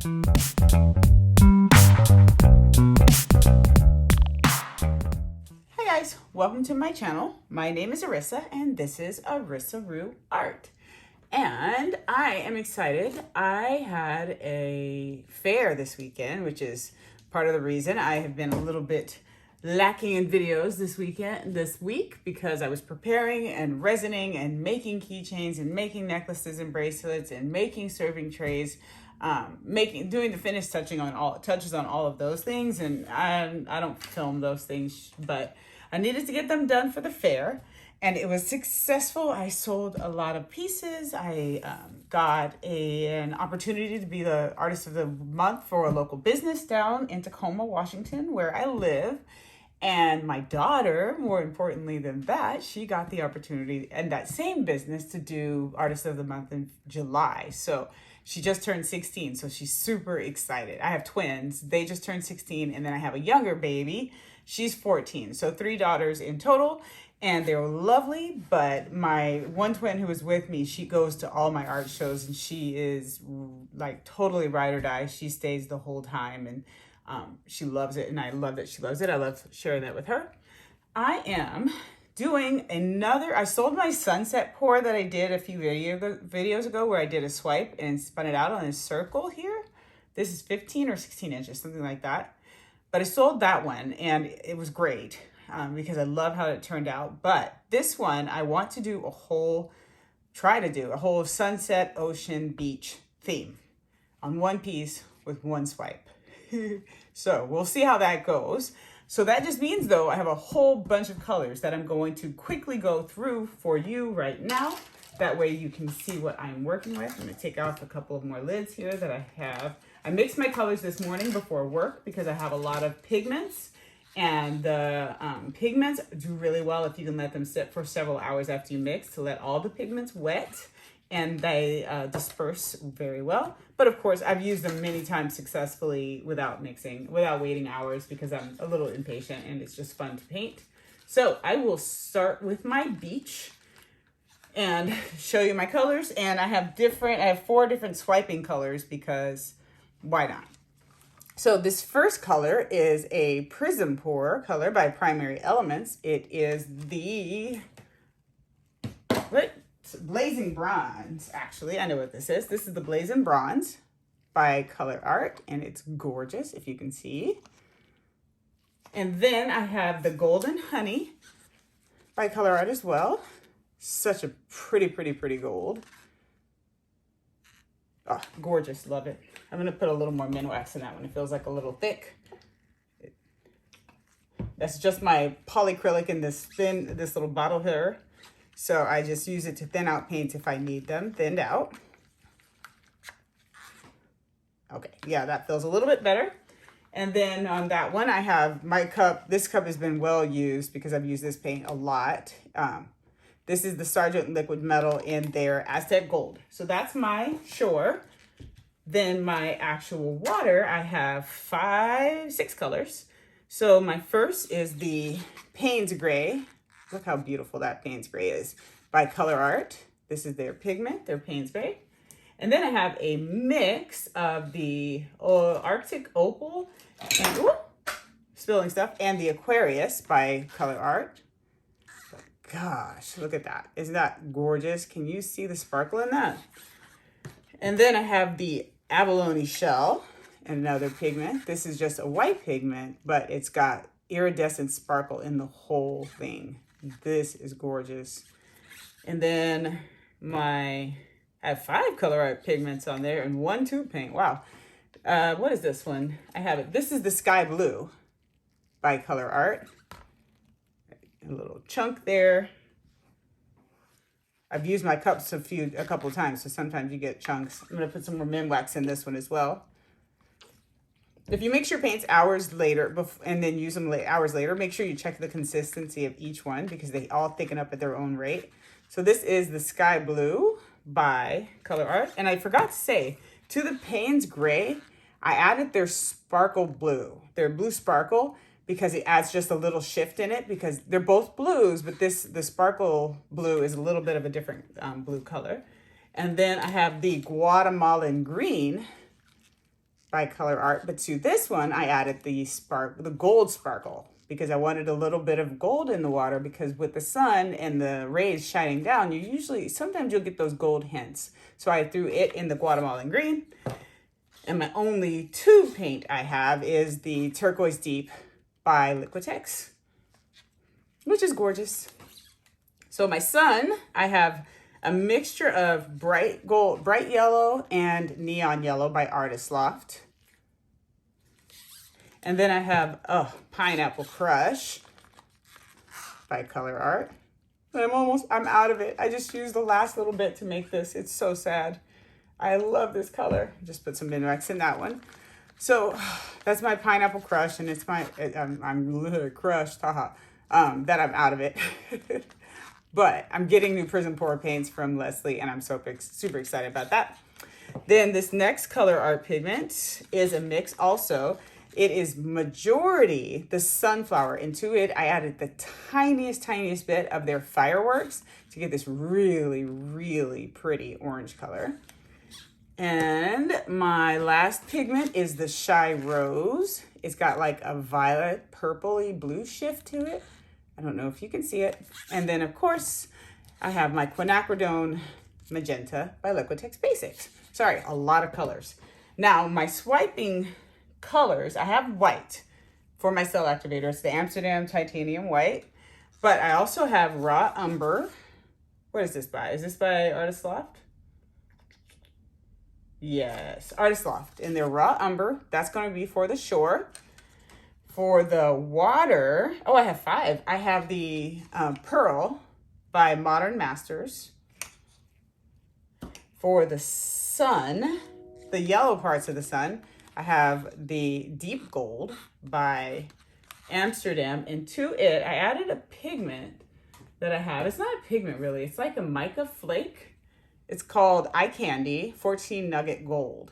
Hi guys, welcome to my channel. My name is Arissa and this is Arissaru Art. And I am excited. I had a fair this weekend, which is part of the reason I have been a little bit lacking in videos this week because I was preparing and resining and making keychains and making necklaces and bracelets and making serving trays, doing the finish touches on all of those things. And I don't film those things, but I needed to get them done for the fair. And it was successful. I sold a lot of pieces. I got an opportunity to be the artist of the month for a local business down in Tacoma, Washington, where I live. And my daughter, more importantly than that, she got the opportunity in that same business to do artist of the month in July. So she just turned 16, so she's super excited. I have twins. They just turned 16, and then I have a younger baby. She's 14, so 3 daughters in total. And they were lovely, but my one twin who was with me, she goes to all my art shows and she is like totally ride or die. She stays the whole time and she loves it, and I love that she loves it. I love sharing that with her. I am doing I sold my sunset pour that I did a few videos ago where I did a swipe and spun it out on a circle here. This is 15 or 16 inches, something like that. But I sold that one and it was great. Because I love how it turned out. But this one, I want to try to do a whole sunset, ocean, beach theme on one piece with one swipe. So we'll see how that goes. So that just means though, I have a whole bunch of colors that I'm going to quickly go through for you right now. That way you can see what I'm working with. I'm gonna take off a couple of more lids here that I have. I mixed my colors this morning before work because I have a lot of pigments. And the pigments do really well if you can let them sit for several hours after you mix to let all the pigments wet, and they disperse very well. But of course, I've used them many times successfully without waiting hours because I'm a little impatient and it's just fun to paint. So I will start with my beach and show you my colors. And I have 4 different swiping colors because why not? So this first color is a Prizm pour color by Primary Elements. It is the Blazing Bronze, actually. I know what this is. This is the Blazin Bronze by ColourArte, and it's gorgeous, if you can see. And then I have the Golden Honey by ColourArte as well. Such a pretty, pretty, pretty gold. Oh, gorgeous, love it. I'm gonna put a little more Minwax in that one. It feels like a little thick. That's just my polycrylic in this little bottle here. So I just use it to thin out paints if I need them thinned out. Okay, yeah, that feels a little bit better. And then on that one, I have my cup. This cup has been well used because I've used this paint a lot. This is the Sargent liquid metal in their Aztec gold. So that's my shore. Then my actual water, I have 6 colors. So my first is the Payne's Gray. Look how beautiful that Payne's Gray is by ColourArte. This is their pigment, their Payne's Gray. And then I have a mix of the Arctic Opal and spilling stuff, and the Aquarius by ColourArte. Gosh, look at that. Isn't that gorgeous? Can you see the sparkle in that? And then I have the Abalone shell, another pigment. This is just a white pigment, but it's got iridescent sparkle in the whole thing. This is gorgeous. And then I have 5 ColourArte pigments on there and 1 tube paint. Wow. What is this one? I have it. This is the Sky Blue by ColourArte. A little chunk there. I've used my cups a couple times, so sometimes you get chunks. I'm gonna put some more Minwax in this one as well. If you mix your paints hours later and then use them hours later, make sure you check the consistency of each one because they all thicken up at their own rate. So this is the Sky Blue by ColourArte. And I forgot to say, to the Payne's Gray, I added their Sparkle Blue, their Blue Sparkle, because it adds just a little shift in it because they're both blues, but the Sparkle Blue is a little bit of a different blue color. And then I have the Guatemalan Green by ColourArte, but to this one, I added the gold sparkle because I wanted a little bit of gold in the water, because with the sun and the rays shining down, sometimes you'll get those gold hints. So I threw it in the Guatemalan green. And my only tube paint I have is the Turquoise Deep by Liquitext, which is gorgeous. So my sun, I have a mixture of bright yellow and neon yellow by Loft. And then I have Pineapple Crush by ColourArte. I'm out of it. I just used the last little bit to make this. It's so sad. I love this color. Just put some Minwax in that one. So that's my Pineapple Crush, and it's I'm literally crushed, haha, that I'm out of it. But I'm getting new Prizm pour paints from Leslie, and I'm super excited about that. Then this next ColourArte pigment is a mix also. It is majority the sunflower. Into it, I added the tiniest bit of their fireworks to get this really, really pretty orange color. And my last pigment is the Shy Rose. It's got like a violet, purpley blue shift to it. I don't know if you can see it. And then, of course, I have my Quinacridone Magenta by Liquitext Basics. Sorry, a lot of colors. Now, my swiping colors, I have white for my cell activator. It's the Amsterdam Titanium White. But I also have Raw Umber. What is this by? Is this by Artist Loft? Yes, Artist Loft. In their Raw Umber. That's going to be for the shore. For the water, I have 5. I have the Pearl by Modern Masters. For the sun, the yellow parts of the sun, I have the Deep Gold by Amsterdam. And to it, I added a pigment that I have. It's not a pigment, really. It's like a mica flake. It's called Eye Candy 14 Nugget Gold.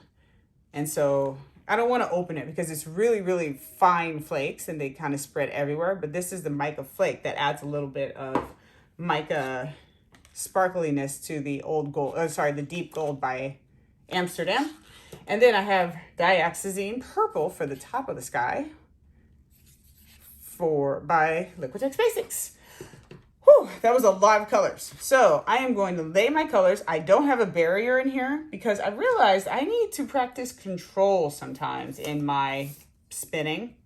And so I don't want to open it because it's really, really fine flakes and they kind of spread everywhere. But this is the mica flake that adds a little bit of mica sparkliness to the the Deep Gold by Amsterdam. And then I have Dioxazine Purple for the top of the sky by Liquitext Basics. Whew, that was a lot of colors. So I am going to lay my colors. I don't have a barrier in here because I realized I need to practice control sometimes in my spinning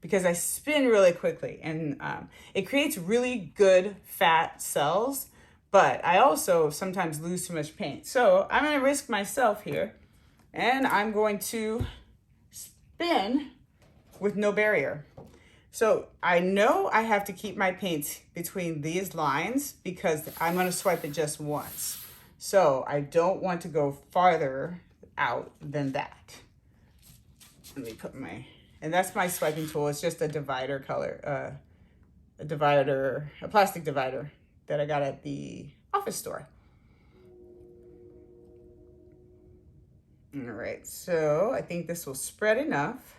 because I spin really quickly and it creates really good fat cells, but I also sometimes lose too much paint. So I'm going to risk myself here and I'm going to spin with no barrier. So I know I have to keep my paint between these lines because I'm going to swipe it just once. So I don't want to go farther out than that. Let me put and that's my swiping tool. It's just a divider color, a plastic divider that I got at the office store. All right, so I think this will spread enough.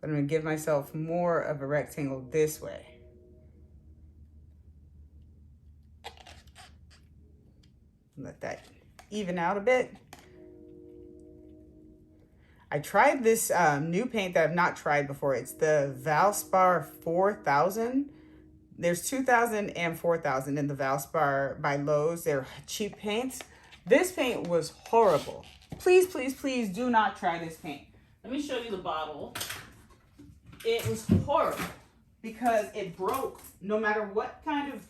But I'm going to give myself more of a rectangle this way. Let that even out a bit. I tried this new paint that I've not tried before. It's the Valspar 4000. There's 2000 and 4000 in the Valspar by Lowe's. They're cheap paints. This paint was horrible. Please, please, please do not try this paint. Let me show you the bottle. It was horrible because it broke no matter what kind of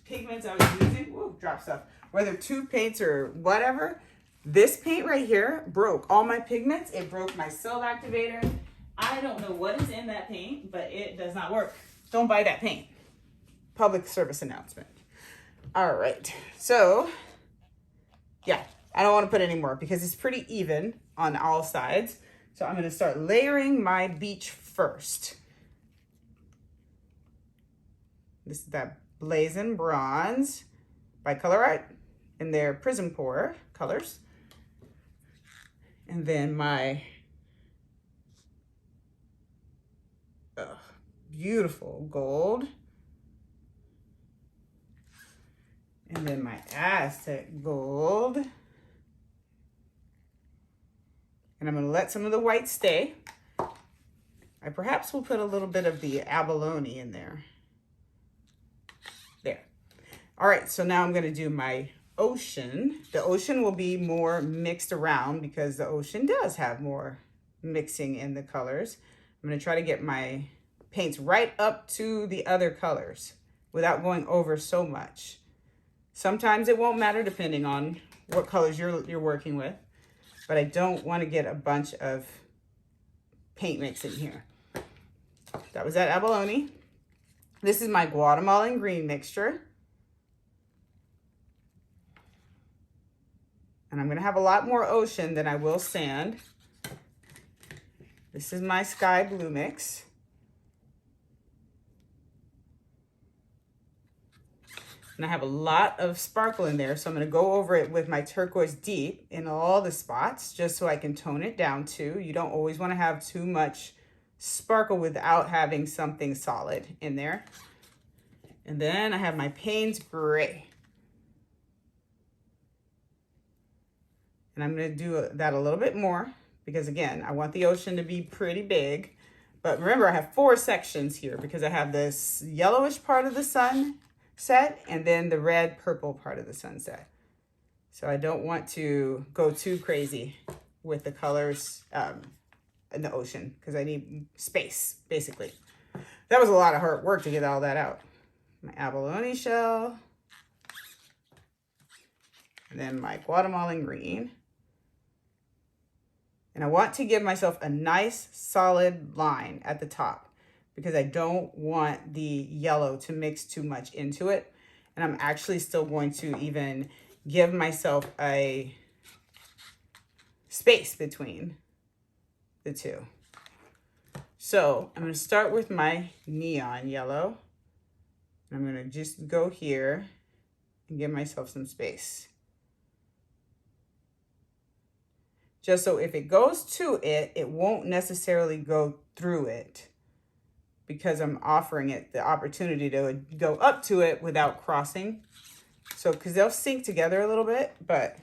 pigments I was using. Whoa, drop stuff. Whether tube paints or whatever, this paint right here broke all my pigments. It broke my cell activator. I don't know what is in that paint, but it does not work. Don't buy that paint. Public service announcement. All right. So, yeah, I don't want to put any more because it's pretty even on all sides. So I'm going to start layering my beach first. This is that Blazin Bronze by ColourArte in their Prizm Pour colors. And then my beautiful gold. And then my Aztec gold. And I'm going to let some of the white stay. I perhaps will put a little bit of the Abalone in there. There. All right, so now I'm going to do my ocean. The ocean will be more mixed around because the ocean does have more mixing in the colors. I'm going to try to get my paints right up to the other colors without going over so much. Sometimes it won't matter depending on what colors you're working with, but I don't want to get a bunch of paint mix in here. That was that Abalone. This is my Guatemalan green mixture. And I'm going to have a lot more ocean than I will sand. This is my Sky Blue mix. And I have a lot of sparkle in there, so I'm going to go over it with my Turquoise Deep in all the spots, just so I can tone it down too. You don't always want to have too much sparkle without having something solid in there. And then I have my Payne's Gray. And I'm going to do that a little bit more because, again, I want the ocean to be pretty big. But remember, I have 4 sections here because I have this yellowish part of the sunset and then the red purple part of the sunset. So I don't want to go too crazy with the colors in the ocean because I need space, basically. That was a lot of hard work to get all that out. My Abalone shell. And then my Guatemalan green. And I want to give myself a nice solid line at the top because I don't want the yellow to mix too much into it. And I'm actually still going to even give myself a space between the two. So I'm going to start with my neon yellow. I'm going to just go here and give myself some space. Just so if it goes to it, it won't necessarily go through it because I'm offering it the opportunity to go up to it without crossing. So, because they'll sink together a little bit, but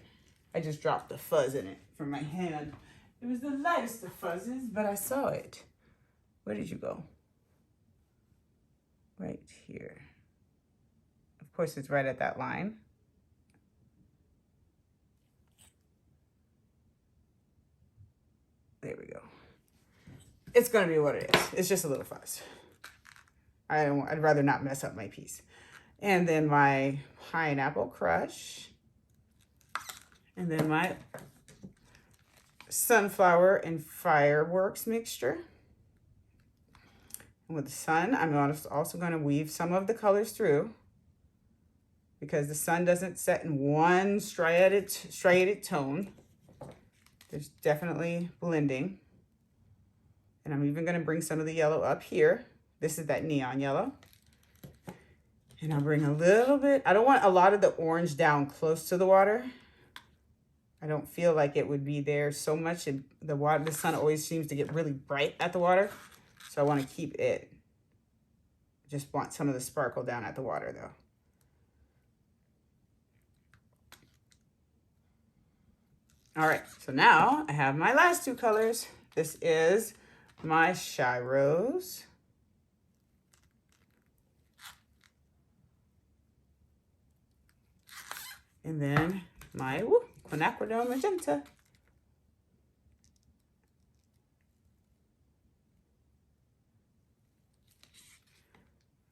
I just dropped the fuzz in it from my hand. It was the lightest of fuzzes, but I saw it. Where did you go? Right here. Of course, it's right at that line. There we go. It's gonna be what it is. It's just a little fuzz. I'd rather not mess up my piece. And then my Pineapple Crush. And then my Sunflower and Fireworks mixture. And with the sun, I'm also gonna weave some of the colors through because the sun doesn't set in one striated tone. There's definitely blending. And I'm even gonna bring some of the yellow up here. This is that neon yellow. And I'll bring a little bit, I don't want a lot of the orange down close to the water. I don't feel like it would be there so much. The sun always seems to get really bright at the water. So I wanna keep it, just want some of the sparkle down at the water though. All right, so now I have my last 2 colors. This is my Shy Rose. And then my Quinacridone Magenta.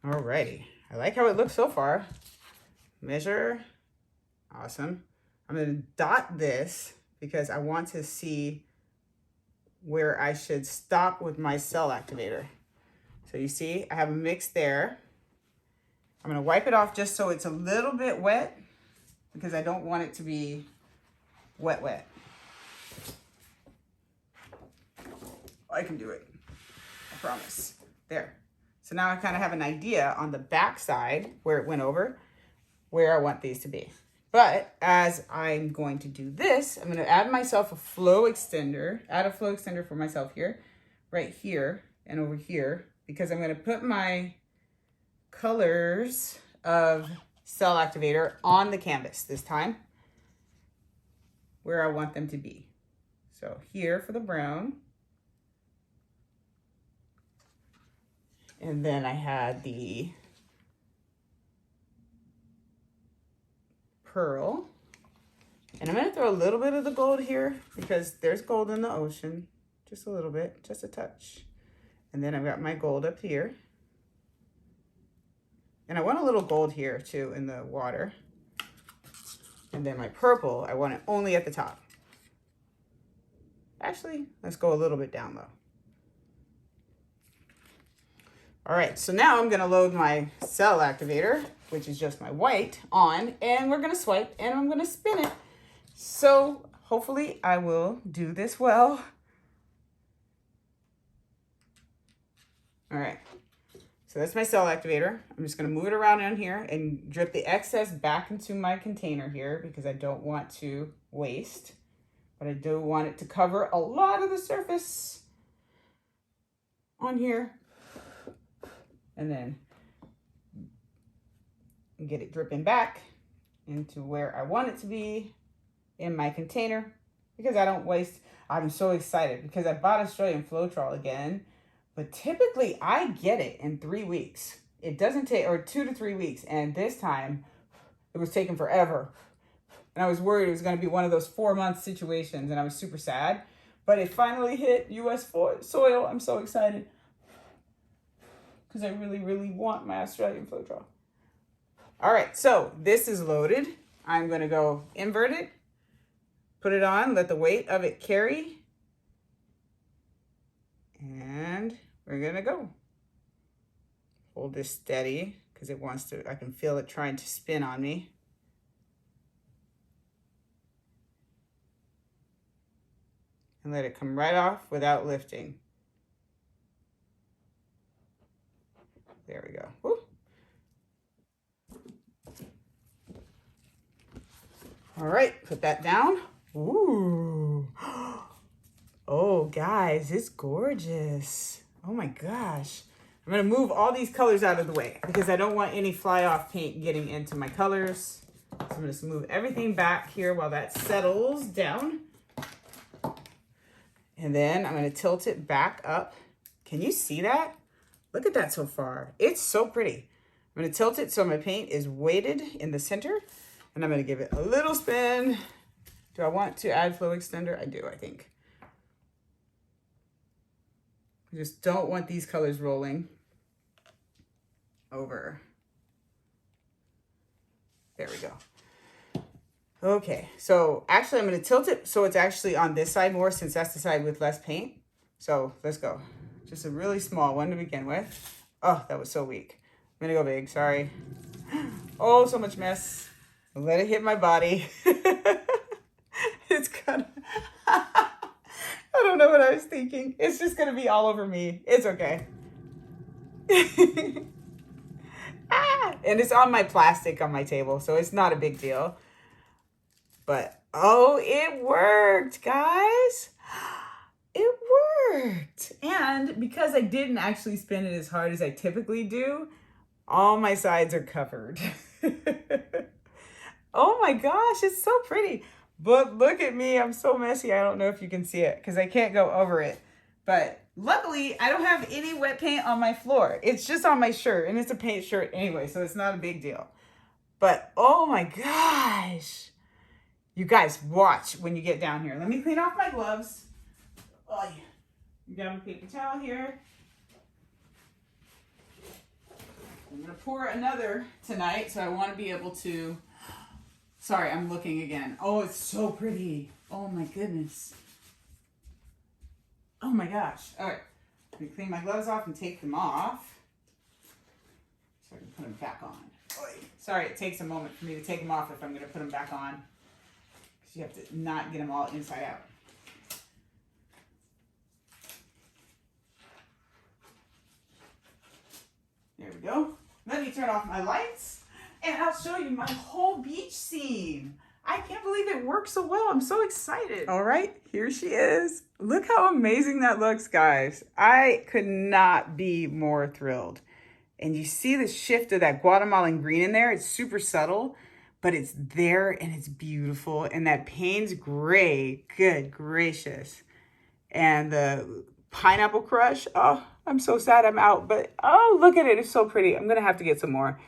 All righty, I like how it looks so far. Measure, awesome. I'm gonna dot this because I want to see where I should stop with my cell activator. So you see, I have a mix there. I'm gonna wipe it off just so it's a little bit wet because I don't want it to be wet, wet. I can do it, I promise. There. So now I kind of have an idea on the back side where it went over, where I want these to be. But as I'm going to do this, I'm going to add myself a flow extender, add a flow extender for myself here, right here and over here, because I'm going to put my colors of cell activator on the canvas this time where I want them to be. So here for the brown. And then I had the pearl. And I'm gonna throw a little bit of the gold here because there's gold in the ocean. Just a little bit, just a touch. And then I've got my gold up here. And I want a little gold here too in the water. And then my purple, I want it only at the top. Actually, let's go a little bit down low. All right, so now I'm gonna load my cell activator, which is just my white, on, and we're gonna swipe and I'm gonna spin it. So hopefully I will do this well. All right, so that's my cell activator. I'm just gonna move it around in here and drip the excess back into my container here because I don't want to waste, but I do want it to cover a lot of the surface on here. And then get it dripping back into where I want it to be in my container because I don't waste. I'm so excited because I bought Australian Floetrol again, but typically I get it in 3 weeks. It doesn't take, or 2 to 3 weeks. And this time it was taking forever. And I was worried it was going to be one of those 4-month situations and I was super sad, but it finally hit US soil. I'm so excited. Because I really, really want my Australian Floetrol. All right, so this is loaded. I'm gonna go invert it, put it on, let the weight of it carry, and we're gonna go. Hold this steady, because it wants to, I can feel it trying to spin on me. And let it come right off without lifting. There we go. Woo. All right, put that down. Ooh. Oh, guys, it's gorgeous. Oh my gosh. I'm gonna move all these colors out of the way because I don't want any fly off paint getting into my colors. So I'm gonna just move everything back here while that settles down. And then I'm gonna tilt it back up. Can you see that? Look at that so far. It's so pretty. I'm gonna tilt it so my paint is weighted in the center and I'm gonna give it a little spin. Do I want to add flow extender? I do, I think. I just don't want these colors rolling over. There we go. Okay, so actually I'm gonna tilt it so it's actually on this side more since that's the side with less paint. So let's go. Just a really small one to begin with. Oh, that was so weak. I'm gonna go big, sorry. Oh, so much mess. Let it hit my body. It's kind of, I don't know what I was thinking. It's just gonna be all over me. It's okay. And it's on my plastic on my table, so it's not a big deal. But, oh, it worked, guys. It worked. And because I didn't actually spin it as hard as I typically do, all my sides are covered. Oh my gosh, it's so pretty. But look at me, I'm so messy. I don't know if you can see it because I can't go over it. But luckily, I don't have any wet paint on my floor. It's just on my shirt, and it's a paint shirt anyway, so it's not a big deal. But oh my gosh. You guys, watch when you get down here. Let me clean off my gloves. Oh, yeah. You got my paper towel here. I'm gonna pour another tonight, so I want to be able to. Sorry, I'm looking again. Oh, it's so pretty. Oh my goodness. Oh my gosh. All right, let me clean my gloves off and take them off so I can put them back on. Sorry, it takes a moment for me to take them off if I'm gonna put them back on. Because you have to not get them all inside out. There we go. Let me turn off my lights and I'll show you my whole beach scene. I can't believe it worked so well. I'm so excited. All right, here she is. Look how amazing that looks, guys. I could not be more thrilled. And you see the shift of that Guatemalan green in there. It's super subtle, but it's there and it's beautiful. And that Payne's gray, good gracious. And the Pineapple Crush, oh, I'm so sad I'm out, but oh, look at it, it's so pretty. I'm gonna have to get some more.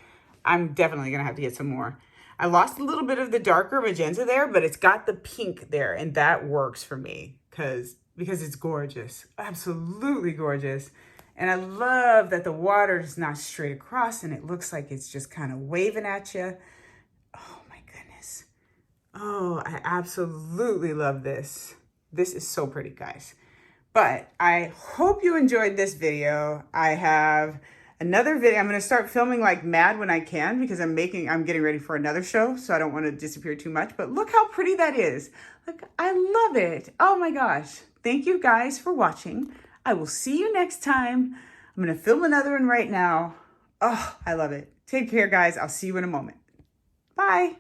I'm definitely gonna have to get some more. I lost a little bit of the darker magenta there, but it's got the pink there, and that works for me because it's gorgeous, absolutely gorgeous. And I love that the water is not straight across and it looks like it's just kind of waving at you. Oh my goodness. Oh, I absolutely love this. This is so pretty, guys. But I hope you enjoyed this video. I have another video. I'm going to start filming like mad when I can because I'm getting ready for another show, so I don't want to disappear too much. But look how pretty that is. Look, I love it. Oh my gosh. Thank you guys for watching. I will see you next time. I'm going to film another one right now. Oh, I love it. Take care, guys. I'll see you in a moment. Bye.